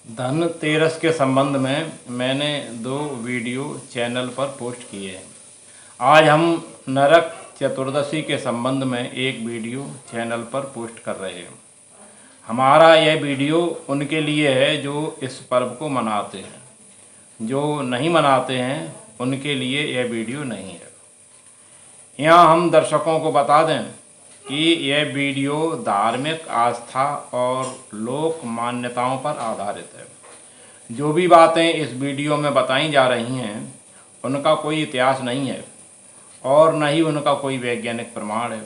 धनतेरस के संबंध में मैंने 2 वीडियो चैनल पर पोस्ट किए हैं। आज हम नरक चतुर्दशी के संबंध में एक वीडियो चैनल पर पोस्ट कर रहे हैं। हमारा यह वीडियो उनके लिए है जो इस पर्व को मनाते हैं। जो नहीं मनाते हैं उनके लिए यह वीडियो नहीं है। यहाँ हम दर्शकों को बता दें कि यह वीडियो धार्मिक आस्था और लोक मान्यताओं पर आधारित है। जो भी बातें इस वीडियो में बताई जा रही हैं उनका कोई इतिहास नहीं है और न ही उनका कोई वैज्ञानिक प्रमाण है।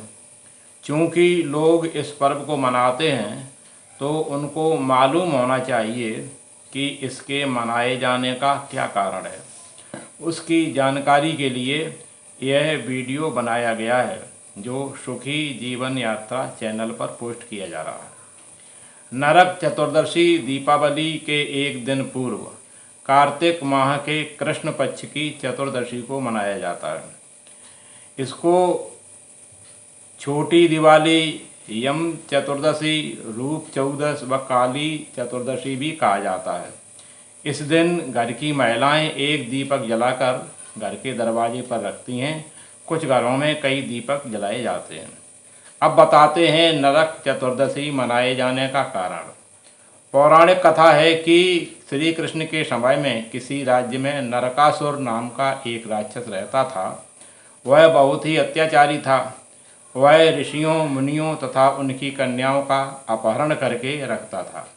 चूँकि लोग इस पर्व को मनाते हैं तो उनको मालूम होना चाहिए कि इसके मनाए जाने का क्या कारण है। उसकी जानकारी के लिए यह वीडियो बनाया गया है जो सुखी जीवन यात्रा चैनल पर पोस्ट किया जा रहा है। नरक चतुर्दशी दीपावली के एक दिन पूर्व कार्तिक माह के कृष्ण पक्ष की चतुर्दशी को मनाया जाता है। इसको छोटी दिवाली, यम चतुर्दशी, रूप चौदस व काली चतुर्दशी भी कहा जाता है। इस दिन घर की महिलाएं एक दीपक जलाकर घर के दरवाजे पर रखती हैं। कुछ घरों में कई दीपक जलाए जाते हैं। अब बताते हैं नरक चतुर्दशी मनाए जाने का कारण। पौराणिक कथा है कि श्री कृष्ण के समय में किसी राज्य में नरकासुर नाम का एक राक्षस रहता था। वह बहुत ही अत्याचारी था। वह ऋषियों, मुनियों तथा उनकी कन्याओं का अपहरण करके रखता था।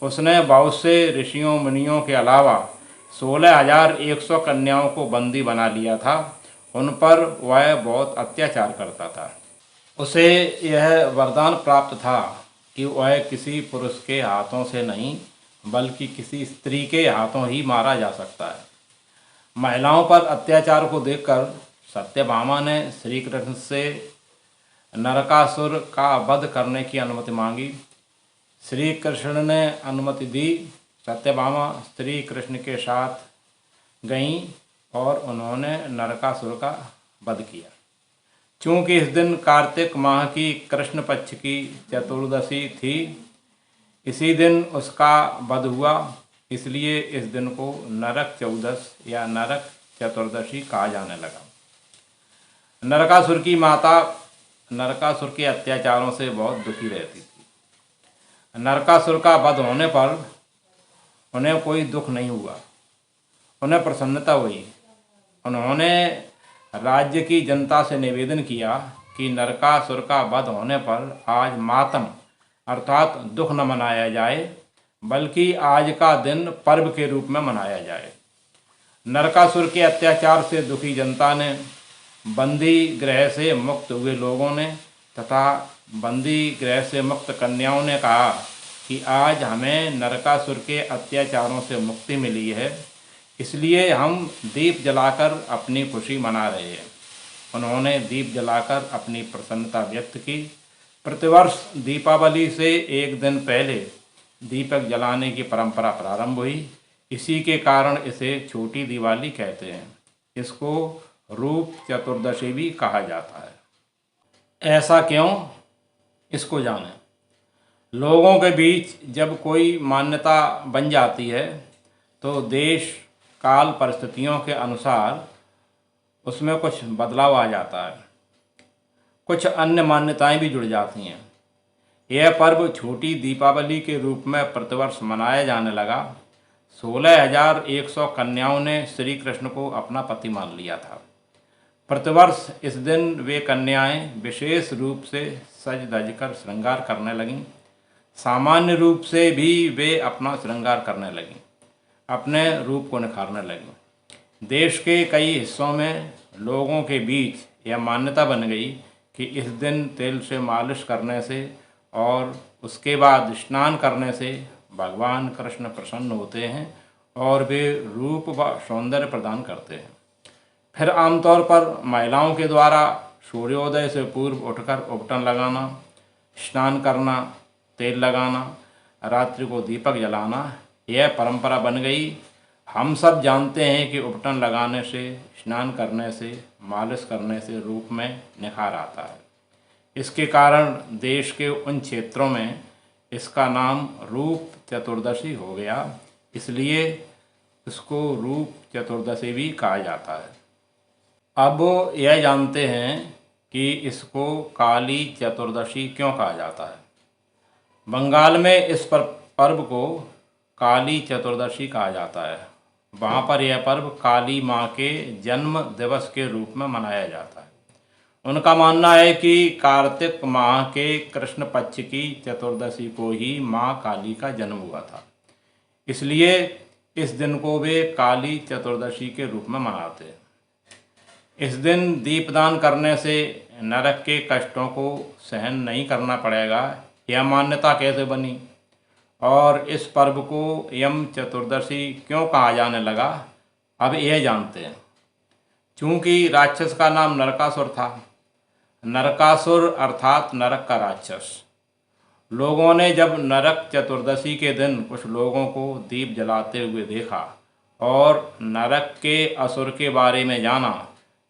उसने बहुत से ऋषियों, मुनियों के अलावा 16,100 कन्याओं को बंदी बना लिया था। उन पर वह बहुत अत्याचार करता था। उसे यह वरदान प्राप्त था कि वह किसी पुरुष के हाथों से नहीं बल्कि किसी स्त्री के हाथों ही मारा जा सकता है। महिलाओं पर अत्याचार को देखकर सत्यभामा ने श्री कृष्ण से नरकासुर का वध करने की अनुमति मांगी। श्री कृष्ण ने अनुमति दी। सत्यभामा श्री कृष्ण के साथ गईं और उन्होंने नरकासुर का वध किया। चूँकि इस दिन कार्तिक माह की कृष्ण पक्ष की चतुर्दशी थी, इसी दिन उसका वध हुआ, इसलिए इस दिन को नरक चौदस या नरक चतुर्दशी कहा जाने लगा। नरकासुर की माता नरकासुर के अत्याचारों से बहुत दुखी रहती थी। नरकासुर का वध होने पर उन्हें कोई दुख नहीं हुआ, उन्हें प्रसन्नता हुई। उन्होंने राज्य की जनता से निवेदन किया कि नरकासुर का वध होने पर आज मातम अर्थात दुख न मनाया जाए बल्कि आज का दिन पर्व के रूप में मनाया जाए। नरकासुर के अत्याचार से दुखी जनता ने, बंदी गृह से मुक्त हुए लोगों ने तथा बंदी गृह से मुक्त कन्याओं ने कहा कि आज हमें नरकासुर के अत्याचारों से मुक्ति मिली है, इसलिए हम दीप जलाकर अपनी खुशी मना रहे हैं। उन्होंने दीप जलाकर अपनी प्रसन्नता व्यक्त की। प्रतिवर्ष दीपावली से एक दिन पहले दीपक जलाने की परंपरा प्रारंभ हुई। इसी के कारण इसे छोटी दिवाली कहते हैं। इसको रूप चतुर्दशी भी कहा जाता है। ऐसा क्यों, इसको जानें। लोगों के बीच जब कोई मान्यता बन जाती है तो देश काल परिस्थितियों के अनुसार उसमें कुछ बदलाव आ जाता है। कुछ अन्य मान्यताएं भी जुड़ जाती हैं। यह पर्व छोटी दीपावली के रूप में प्रतिवर्ष मनाया जाने लगा। 16,100 कन्याओं ने श्री कृष्ण को अपना पति मान लिया था। प्रतिवर्ष इस दिन वे कन्याएं विशेष रूप से सज धज कर श्रृंगार करने लगीं। सामान्य रूप से भी वे अपना श्रृंगार करने लगीं, अपने रूप को निखारने लगी। देश के कई हिस्सों में लोगों के बीच यह मान्यता बन गई कि इस दिन तेल से मालिश करने से और उसके बाद स्नान करने से भगवान कृष्ण प्रसन्न होते हैं और वे रूप व सौंदर्य प्रदान करते हैं। फिर आमतौर पर महिलाओं के द्वारा सूर्योदय से पूर्व उठकर उपटन लगाना, स्नान करना, तेल लगाना, रात्रि को दीपक जलाना यह परंपरा बन गई। हम सब जानते हैं कि उपटन लगाने से, स्नान करने से, मालिश करने से रूप में निखार आता है। इसके कारण देश के उन क्षेत्रों में इसका नाम रूप चतुर्दशी हो गया। इसलिए इसको रूप चतुर्दशी भी कहा जाता है। अब यह जानते हैं कि इसको काली चतुर्दशी क्यों कहा जाता है। बंगाल में इस पर्व को काली चतुर्दशी कहा जाता है। वहाँ पर यह पर्व काली माँ के जन्म दिवस के रूप में मनाया जाता है। उनका मानना है कि कार्तिक माह के कृष्ण पक्ष की चतुर्दशी को ही माँ काली का जन्म हुआ था, इसलिए इस दिन को वे काली चतुर्दशी के रूप में मनाते हैं। इस दिन दीपदान करने से नरक के कष्टों को सहन नहीं करना पड़ेगा, यह मान्यता कैसे बनी और इस पर्व को यम चतुर्दशी क्यों कहा जाने लगा, अब यह जानते हैं। चूँकि राक्षस का नाम नरकासुर था, नरकासुर अर्थात नरक का राक्षस। लोगों ने जब नरक चतुर्दशी के दिन कुछ लोगों को दीप जलाते हुए देखा और नरक के असुर के बारे में जाना,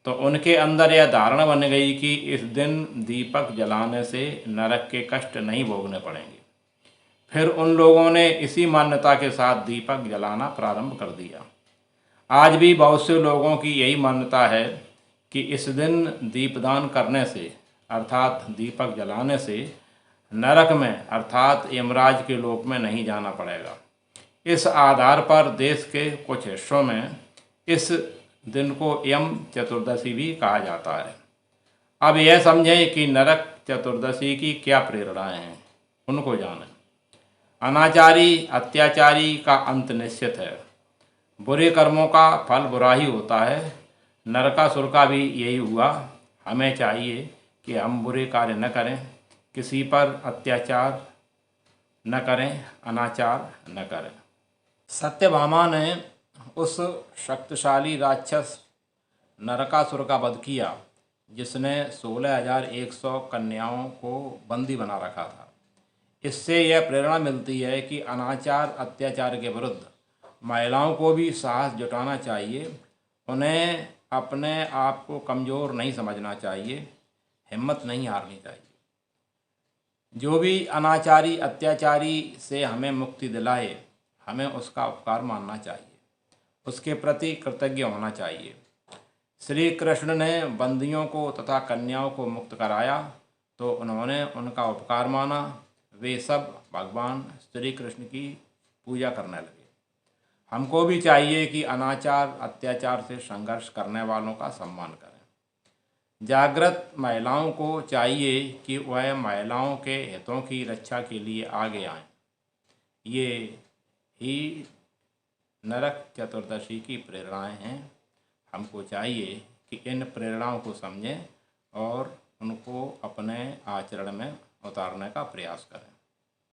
तो उनके अंदर यह धारणा बन गई कि इस दिन दीपक जलाने से नरक के कष्ट नहीं भोगने पड़ेंगे। फिर उन लोगों ने इसी मान्यता के साथ दीपक जलाना प्रारंभ कर दिया। आज भी बहुत से लोगों की यही मान्यता है कि इस दिन दीपदान करने से अर्थात दीपक जलाने से नरक में अर्थात यमराज के लोक में नहीं जाना पड़ेगा। इस आधार पर देश के कुछ हिस्सों में इस दिन को यम चतुर्दशी भी कहा जाता है। अब यह समझें कि नरक चतुर्दशी की क्या प्रेरणाएं हैं, उनको जानें। अनाचारी अत्याचारी का अंत निश्चित है। बुरे कर्मों का फल बुरा ही होता है। नरकासुर का भी यही हुआ। हमें चाहिए कि हम बुरे कार्य न करें, किसी पर अत्याचार न करें, अनाचार न करें। सत्यभामा ने उस शक्तिशाली राक्षस नरकासुर का वध किया जिसने 16,100 कन्याओं को बंदी बना रखा था। इससे यह प्रेरणा मिलती है कि अनाचार अत्याचार के विरुद्ध महिलाओं को भी साहस जुटाना चाहिए। उन्हें अपने आप को कमज़ोर नहीं समझना चाहिए, हिम्मत नहीं हारनी चाहिए। जो भी अनाचारी अत्याचारी से हमें मुक्ति दिलाए, हमें उसका उपकार मानना चाहिए, उसके प्रति कृतज्ञ होना चाहिए। श्री कृष्ण ने बंदियों को तथा कन्याओं को मुक्त कराया तो उन्होंने उनका उपकार माना। वे सब भगवान श्री कृष्ण की पूजा करने लगे। हमको भी चाहिए कि अनाचार अत्याचार से संघर्ष करने वालों का सम्मान करें। जागृत महिलाओं को चाहिए कि वह महिलाओं के हितों की रक्षा के लिए आगे आएं। ये ही नरक चतुर्दशी की प्रेरणाएं हैं। हमको चाहिए कि इन प्रेरणाओं को समझें और उनको अपने आचरण में उतारने का प्रयास करें।